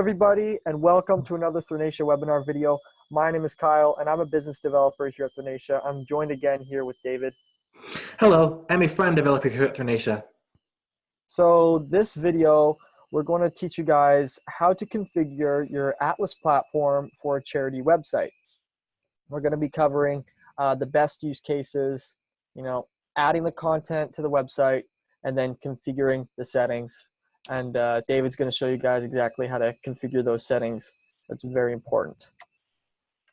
everybody, and welcome to another Thrinacia Webinar video. My name is Kyle, and I'm a business developer here at Thrinacia. I'm joined again here with David. Hello, I'm a front-end developer here at Thrinacia. So this video, we're going to teach you guys how to configure your Atlas platform for a charity website. We're going to be covering the best use cases, adding the content to the website, and then configuring the settings. And David's going to show you guys exactly how to configure those settings. That's very important.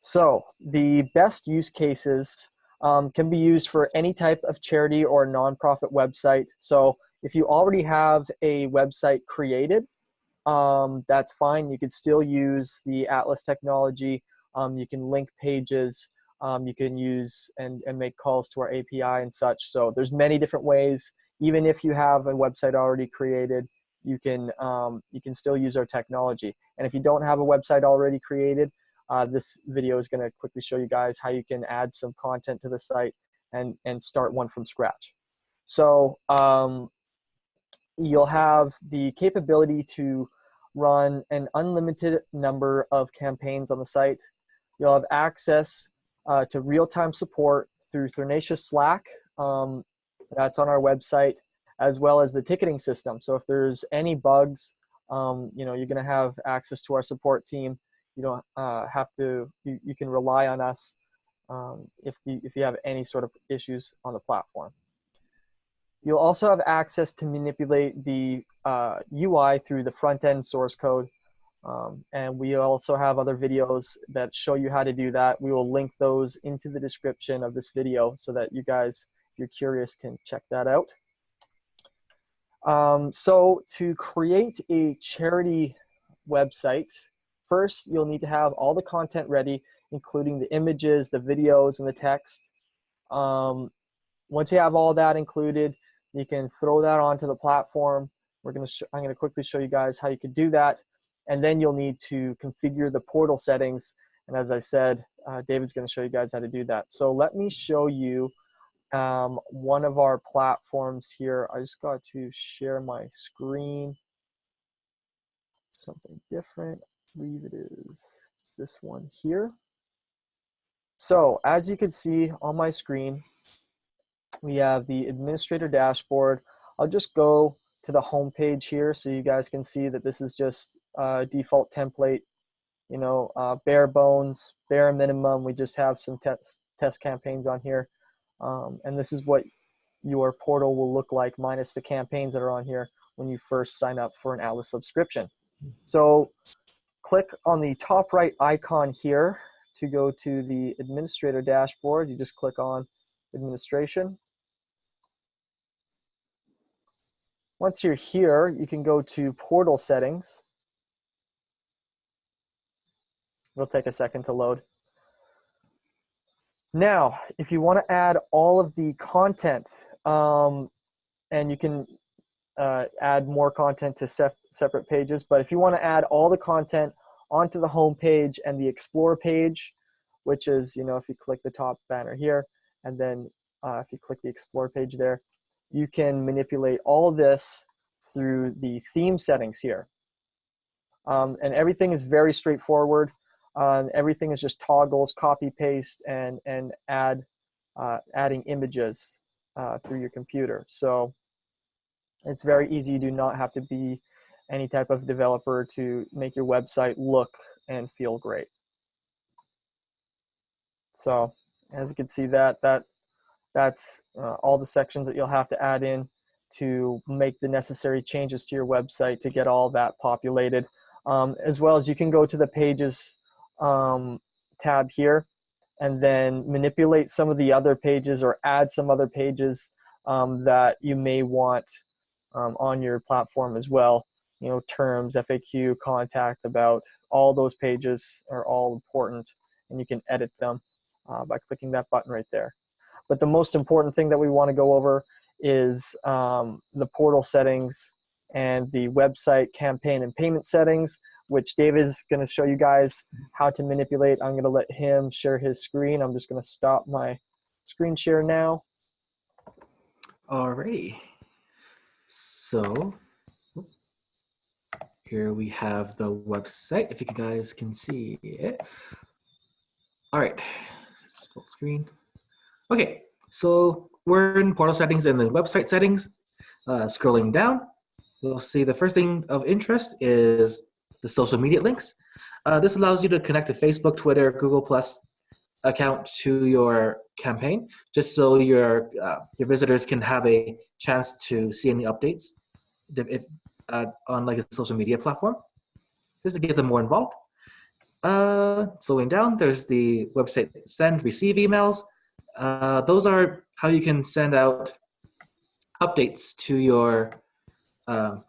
So the best use cases can be used for any type of charity or nonprofit website. So if you already have a website created, that's fine. You could still use the Atlas technology. You can link pages. You can use and make calls to our API and such. So there's many different ways. Even if you have a website already created, you can still use our technology. And if you don't have a website already created, this video is going to quickly show you guys how you can add some content to the site and start one from scratch. So you'll have the capability to run an unlimited number of campaigns on the site. You'll have access to real-time support through Thrinacia Slack. That's on our website, as well as the ticketing system. So if there's any bugs, you're going to have access to our support team. You don't have to. You can rely on us if you have any sort of issues on the platform. You'll also have access to manipulate the UI through the front-end source code. And we also have other videos that show you how to do that. We will link those into the description of this video so that you guys, if you're curious, can check that out. So to create a charity website, first you'll need to have all the content ready, including the images, the videos, and the text. Once you have all that included, you can throw that onto the platform. I'm going to quickly show you guys how you can do that. And then you'll need to configure the portal settings. And as I said, David's going to show you guys how to do that. So let me show you one of our platforms here. I just got to share my screen. Something different. I believe it is this one here. So as you can see on my screen, we have the administrator dashboard. I'll just go to the home page here so you guys can see that this is just a default template, bare bones, bare minimum. We just have some test campaigns on here. And this is what your portal will look like minus the campaigns that are on here when you first sign up for an Atlas subscription. So click on the top right icon here to go to the administrator dashboard. You just click on administration. Once you're here, you can go to portal settings. It'll take a second to load. Now, if you want to add all of the content, and you can add more content to separate pages, but if you want to add all the content onto the home page and the explore page, which is, if you click the top banner here, and then if you click the explore page there, you can manipulate all this through the theme settings here. And everything is very straightforward. Everything is just toggles, copy, paste, and adding images through your computer. So it's very easy. You do not have to be any type of developer to make your website look and feel great. So as you can see, that's all the sections that you'll have to add in to make the necessary changes to your website to get all that populated. As well as you can go to the pages tab here and then manipulate some of the other pages or add some other pages that you may want on your platform as well. Terms, FAQ, contact, about, all those pages are all important, and you can edit them by clicking that button right there. But the most important thing that we want to go over is the portal settings and the website campaign and payment settings, which Dave is going to show you guys how to manipulate. I'm going to let him share his screen. I'm just going to stop my screen share now. Alrighty. So Here we have the website, if you guys can see it. All right, full screen. Okay, so we're in portal settings and then website settings. Scrolling down, you'll see the first thing of interest is the social media links. This allows you to connect to Facebook, Twitter, Google Plus account to your campaign, just so your visitors can have a chance to see any updates if, on like a social media platform, just to get them more involved. Slowing down, there's the website send, receive emails. Those are how you can send out updates to your from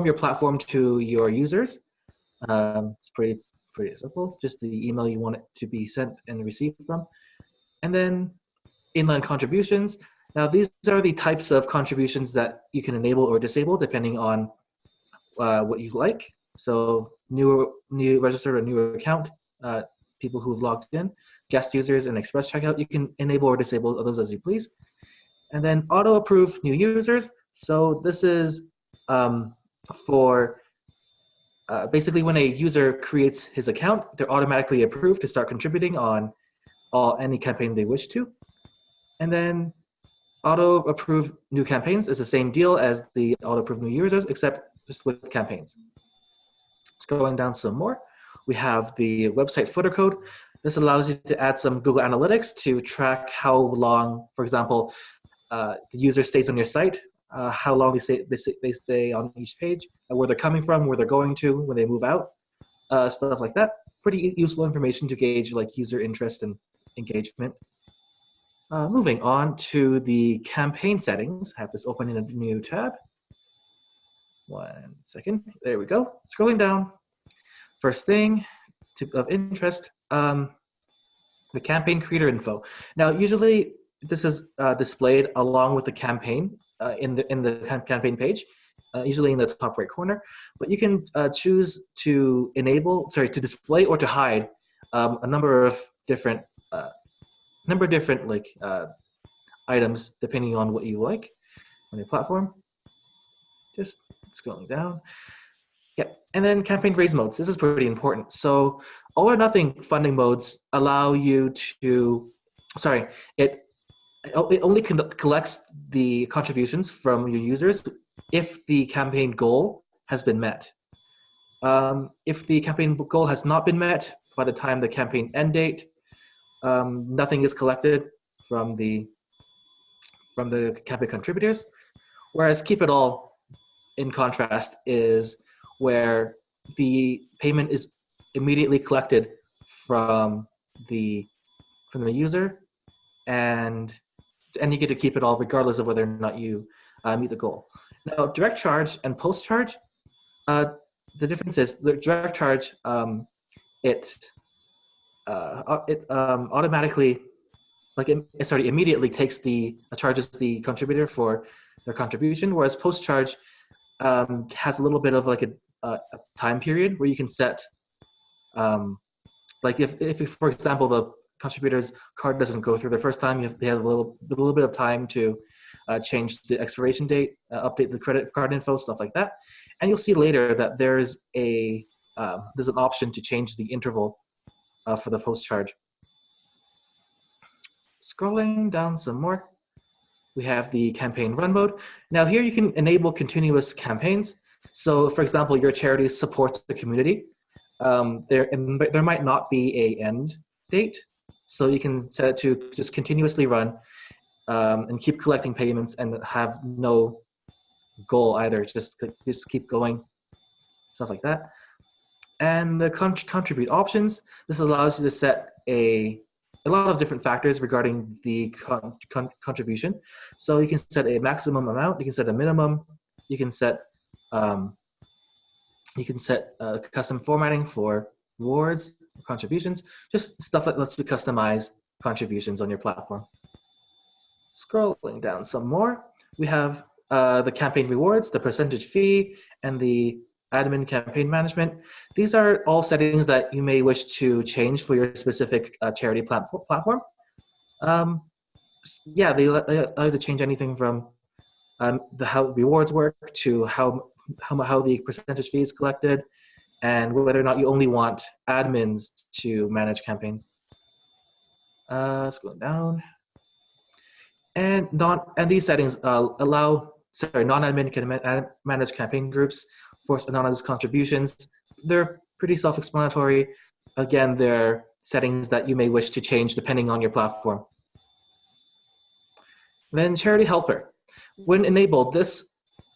your platform to your users. It's pretty simple. Just the email you want it to be sent and received from, and then inline contributions. Now these are the types of contributions that you can enable or disable depending on what you like. So new registered or new account, people who've logged in, guest users, and express checkout, you can enable or disable those as you please. And then auto approve new users. So this is for basically when a user creates his account, they're automatically approved to start contributing on any campaign they wish to. And then auto approve new campaigns is the same deal as the auto approve new users, except just with campaigns. Scrolling down some more, we have the website footer code. This allows you to add some Google Analytics to track how long, for example, the user stays on your site, how long they stay on each page, where they're coming from, where they're going to when they move out, stuff like that. Pretty useful information to gauge like user interest and engagement. Moving on to the campaign settings. I have this open in a new tab. 1 second. There we go. Scrolling down. First thing of interest, the campaign creator info. Now, usually this is displayed along with the campaign in the campaign page, usually in the top right corner. But you can choose to to display or to hide a number of different like items depending on what you like on your platform. Just scrolling down. Yeah, and then campaign raise modes. This is pretty important. So all or nothing funding modes allow you to, it only collects the contributions from your users if the campaign goal has been met. If the campaign goal has not been met by the time the campaign end date, nothing is collected from the campaign contributors. Whereas Keep It All, in contrast, is where the payment is immediately collected from the user, and you get to keep it all regardless of whether or not you meet the goal. Now, direct charge and post charge, the difference is the direct charge, it automatically, immediately takes charges the contributor for their contribution, whereas post charge has a little bit of like a time period where you can set, like if for example the contributor's card doesn't go through the first time, they have a little bit of time to change the expiration date, update the credit card info, stuff like that. And you'll see later that there's an option to change the interval for the post charge. Scrolling down some more, we have the campaign run mode. Now here you can enable continuous campaigns. So for example, your charity supports the community. There might not be an end date, so you can set it to just continuously run and keep collecting payments and have no goal either. Just keep going, stuff like that. And the contribute options, this allows you to set a lot of different factors regarding the contribution. So you can set a maximum amount, you can set a minimum, you can set custom formatting for rewards, contributions, just stuff that lets you customize contributions on your platform. Scrolling down some more, we have the campaign rewards, the percentage fee, and the admin campaign management. These are all settings that you may wish to change for your specific charity platform. Yeah, they allow you to change anything from how rewards work to how how the percentage fee is collected, and whether or not you only want admins to manage campaigns. Scrolling down. And these settings allow, non-admin can manage campaign groups, force anonymous contributions. They're pretty self-explanatory. Again, they're settings that you may wish to change depending on your platform. Then charity helper. When enabled, this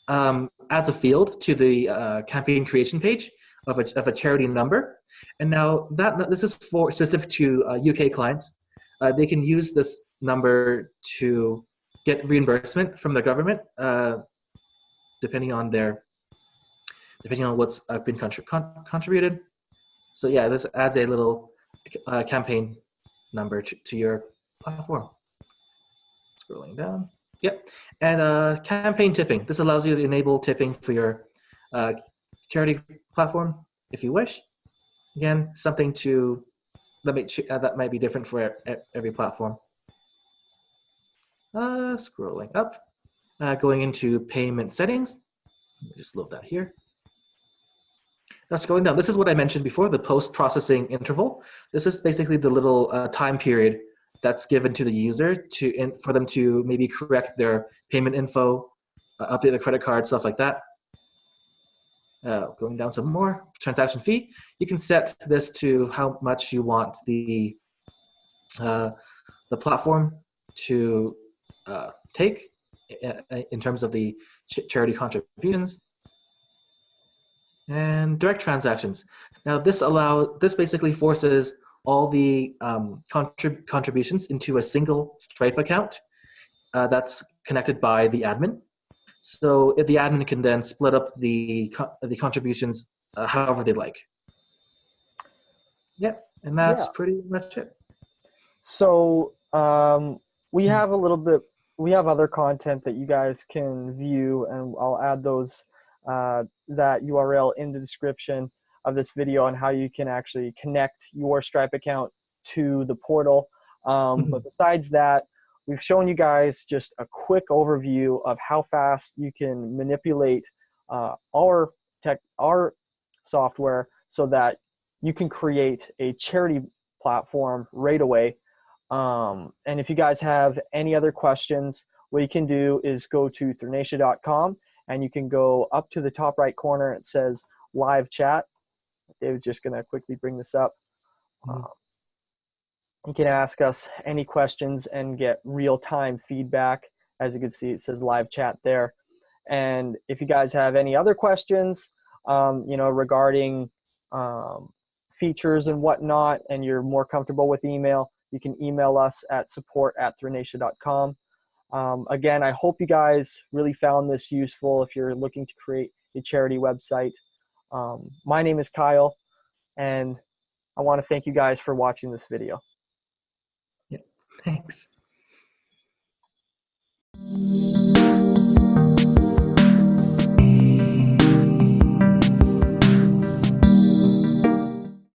adds a field to the campaign creation page of a charity number. And now this is for specific to UK clients. They can use this number to get reimbursement from the government, depending on what's been contributed. So yeah, this adds a little campaign number to your platform. Scrolling down. Yep. And campaign tipping. This allows you to enable tipping for your charity platform if you wish. Again, something that might be different for every platform. Scrolling up, going into payment settings. Let me just load that here. Now scrolling down, this is what I mentioned before, the post-processing interval. This is basically the little time period that's given to the user for them to maybe correct their payment info, update their credit card, stuff like that. Going down some more, transaction fee. You can set this to how much you want the platform to take in terms of the charity contributions. And direct transactions. Now this basically forces all the contributions into a single Stripe account that's connected by the admin. So the admin can then split up the contributions however they'd like. Yep, and that's pretty much it. So we have we have other content that you guys can view, and I'll add those that URL in the description of this video on how you can actually connect your Stripe account to the portal. But besides that, we've shown you guys just a quick overview of how fast you can manipulate our software so that you can create a charity platform right away. And if you guys have any other questions, what you can do is go to Thrinacia.com, and you can go up to the top right corner. It says live chat. David's just going to quickly bring this up. You can ask us any questions and get real-time feedback. As you can see, it says live chat there. And if you guys have any other questions, regarding features and whatnot, and you're more comfortable with email, you can email us at support@Thrinacia.com. Again, I hope you guys really found this useful if you're looking to create a charity website. My name is Kyle, and I want to thank you guys for watching this video. Yeah, thanks.